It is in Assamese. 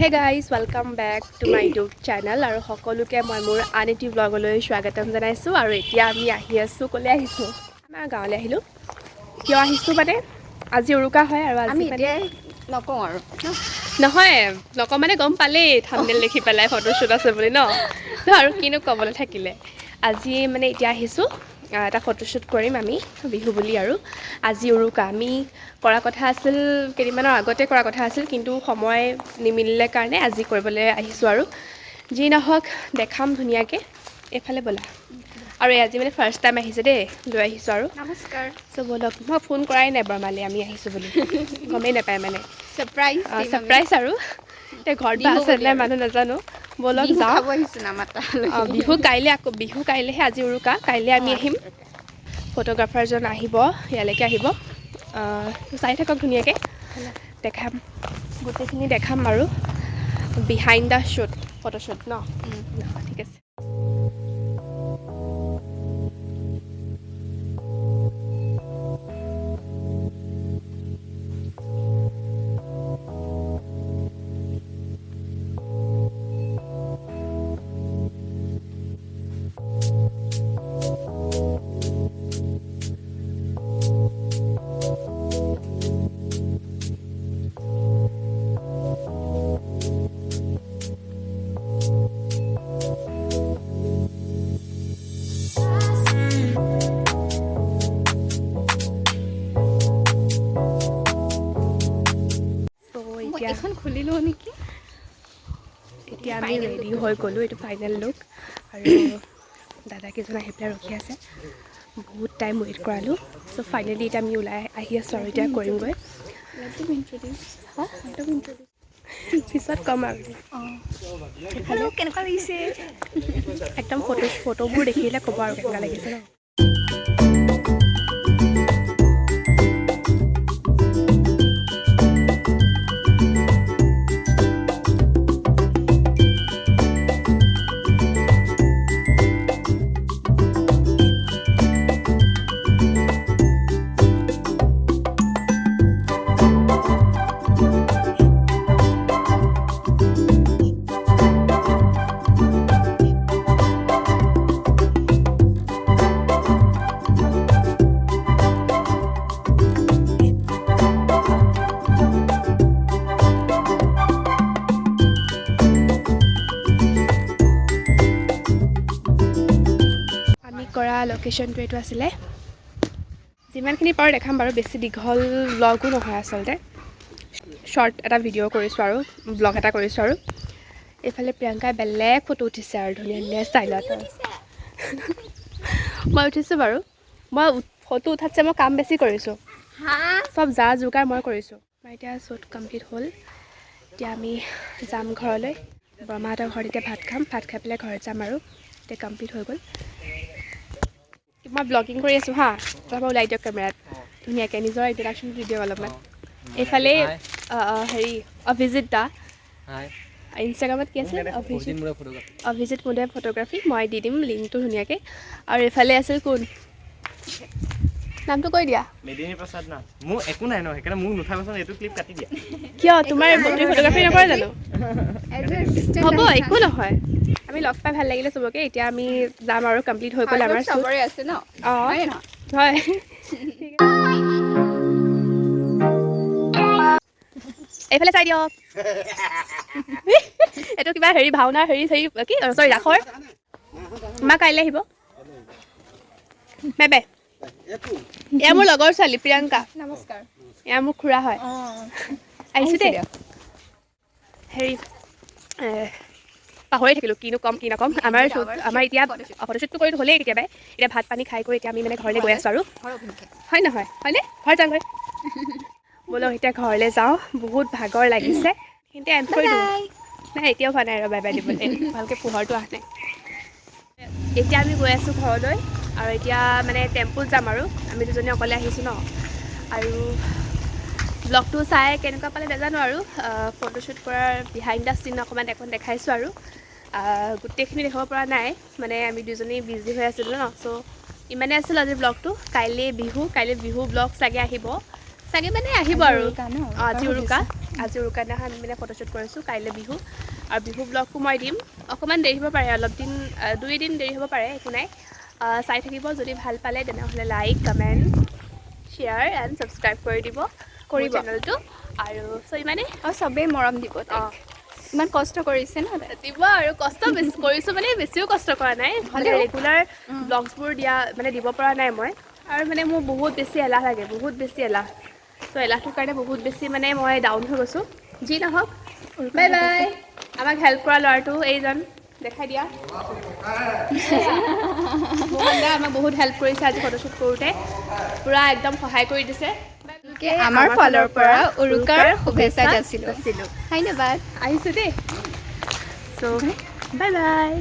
Hey guys, welcome back to my YouTube channel. আৰু সকলোকে মই মোৰ আনিটি ব্লগলৈ স্বাগতম জনাইছো আৰু এতিয়া আমি আহি আছো কলে আহিছো আমাৰ গাঁৱলৈ আহিলো কিয় আহিছো মানে আজি উৰুকা হয় আৰু আজি মানে নকওঁ আৰু নহয় নকওঁ মানে গম পালে থাম্বনেল দেখি পেলাই ফটোশ্বুট আছে বুলি ন তো আৰু কিনো ক'বলৈ থাকিলে আজি মানে এতিয়া আহিছো এটা ফটোশ্বুট কৰিম আমি বিহু বুলি আৰু আজি উৰুকা আমি কৰা কথা আছিল কেইদিনমানৰ আগতে কৰা কথা আছিল কিন্তু সময় নিমিলিলে কাৰণে আজি কৰিবলৈ আহিছো আৰু যি নহওক দেখাম ধুনীয়াকৈ এফালে বলা আৰু আজি মানে ফাৰ্ষ্ট টাইম আহিছে দেই লৈ আহিছো আৰু নমস্কাৰ চ' বলক মই ফোন কৰাই নাই বৰমালে আমি আহিছো বুলি গমেই নাপায় মানে সাৰপ্ৰাইজ আৰু এতিয়া ঘৰত বা আছে নাই মানুহ নাজানো বলক যাওঁ বিহু কাইলৈ আকৌ বিহু কাইলৈহে আজি উৰুকা কাইলৈ আমি আহিম ফটোগ্ৰাফাৰজন আহিব ইয়ালৈকে আহিব চাই থাকক ধুনীয়াকৈ দেখাম গোটেইখিনি দেখাম আৰু বিহাইণ্ড দ্য শ্বুট ফটোশ্বুট ন ঠিক আছে এখন খুলিলো নেকি এতিয়া আমি ৰেডি হৈ গ'লোঁ এইটো ফাইনেল লুক আৰু দাদাকেইজন আহি পেলাই ৰখি আছে বহুত টাইম ৱেইট কৰালোঁ চ' ফাইনেলি এতিয়া আমি ওলাই আহি আছোঁ আৰু এতিয়া কৰিমগৈ পিছত ক'ম আৰু কেনেকুৱা লাগিছে একদম ফটোবোৰ দেখিলে ক'ব আৰু কেনেকুৱা লাগিছে ন কৰা লোকেশ্যনটো এইটো আছিলে যিমানখিনি পাৰোঁ দেখাম বাৰু বেছি দীঘল ব্লগো নহয় আচলতে শ্বৰ্ট এটা ভিডিঅ' কৰিছোঁ আৰু ব্লগ এটা কৰিছোঁ আৰু এইফালে প্ৰিয়ংকাই বেলেগ ফটো উঠিছে আৰু ধুনীয়া ধুনীয়া ষ্টাইলত মই উঠিছোঁ বাৰু মই ফটো উঠাতছে মই কাম বেছি কৰিছোঁ চব যা যোগাৰ মই কৰিছোঁ মই এতিয়া শ্বুট কমপ্লিট হ'ল এতিয়া আমি যাম ঘৰলৈ বৰমাহঁতৰ ঘৰত এতিয়া ভাত খাম ভাত খাই পেলাই ঘৰত যাম আৰু এতিয়া কমপ্লিট হৈ গ'ল মই ব্লগিং কৰি আছোঁ হা তাৰপৰা ওলাই দিয়ক কেমেৰাত ধুনীয়াকৈ নিজৰ ইণ্ট্ৰডাকশ্যন ভিডিঅ' অলপমান এইফালে হেৰি অভিজিত দা ইনষ্টাগ্ৰামত কি আছে অভিজিত মুদে ফটোগ্ৰাফী মই দি দিম লিংকটো ধুনীয়াকৈ আৰু এইফালে আছিল কোন নামটো কৈ দিয়া কিয় তোমাৰ ফটোগ্ৰাফী নকৰা জানো হ'ব একো নহয় আমি লগ পাই ভাল লাগিলে চবকে এতিয়া আমি যাম আৰু কমপ্লিট হৈ গ'ল আমাৰ চবৰে আছে ন অঁ হয় এইফালে চাই দিয়ক এইটো কিবা হেৰি ভাওনাৰ হেৰি কি চৰি ৰাসৰ মা কাইলৈ আহিব বেবে এয়া মোৰ লগৰ ছোৱালী প্ৰিয়ংকা নমস্কাৰ এয়া মোৰ খুৰা হয় আহিছোঁ দেই হেৰি পাহৰি থাকিলোঁ কিনো ক'ম কি নক'ম আমাৰ এতিয়া ফটোশ্বুটটো কৰি হ'লেই কেতিয়াবাই এতিয়া ভাত পানী খাই কৰি এতিয়া আমি মানে ঘৰলৈ গৈ আছোঁ আৰু হয় নহয় হয়নে ঘৰ যাওঁগৈ ব'লক এতিয়া ঘৰলৈ যাওঁ বহুত ভাগৰ লাগিছে কিন্তু এণ্ড কৰি দিওঁ নাই এতিয়াও হোৱা নাই আৰু বাই বাই দিবলৈ ভালকৈ পোহৰটো অহা নাই এতিয়া আমি গৈ আছোঁ ঘৰলৈ আৰু এতিয়া মানে টেম্পুত যাম আৰু আমি দুজনী অকলে আহিছোঁ ন আৰু ব্লগটো চাই কেনেকুৱা পালে নাজানো আৰু ফটোশ্বুট কৰাৰ বিহাইণ্ড দ্য চিন অকণমান এখন দেখাইছোঁ আৰু গোটেইখিনি দেখাব পৰা নাই মানে আমি দুজনী বিজি হৈ আছিলোঁ ন চ' ইমানে আছিল আজিৰ ব্লগটো কাইলৈ বিহু ব্লগ চাগে আহিব চাগে মানে আহিব আৰু আজি উৰুকা আজি উৰুকাৰ দিনাখন আমি মানে ফটোশ্বুট কৰিছোঁ, কাইলৈ বিহু আৰু বিহু ব্লগটো মই দিম। অকণমান দেৰি হ'ব পাৰে, অলপ দিন 2 দিন দেৰি হ'ব পাৰে, একো নাই। চাই থাকিব, যদি ভাল পালে তেনেহ'লে like, comment, share and subscribe কৰি দিব কৰিব চেনেলটো। আৰু চ' ইমানে আৰু চবেই মৰম দিব তাইক। ইমান কষ্ট কৰিছে ন তাই। দিব আৰু কষ্ট বেছি কৰিছোঁ মানে বেছিও কষ্ট কৰা নাই, মানে হ'লেও ৰেগুলাৰ ব্লগছবোৰ দিব পৰা নাই মই। আৰু মানে মোৰ বহুত বেছি এলাহ লাগে, বহুত বেছি এলাহ। ত' এলাহটোৰ কাৰণে বহুত বেছি মানে মই ডাউন হৈ গৈছোঁ। যি নহওক, বাই বাই। আমাক হেল্প কৰা ল'ৰাটো এইজন, দেখাই দিয়া। মোহন দা আমাক বহুত হেল্প কৰিছে আজি ফটোশ্বুট কৰোঁতে, পূৰা একদম সহায় কৰি দিছে। আমাৰ ফালৰ পৰা উৰুকাৰ শুভেচ্ছা যাচিলোঁ। ধন্যবাদ। আহিছোঁ দেই। চ' বাই বাই।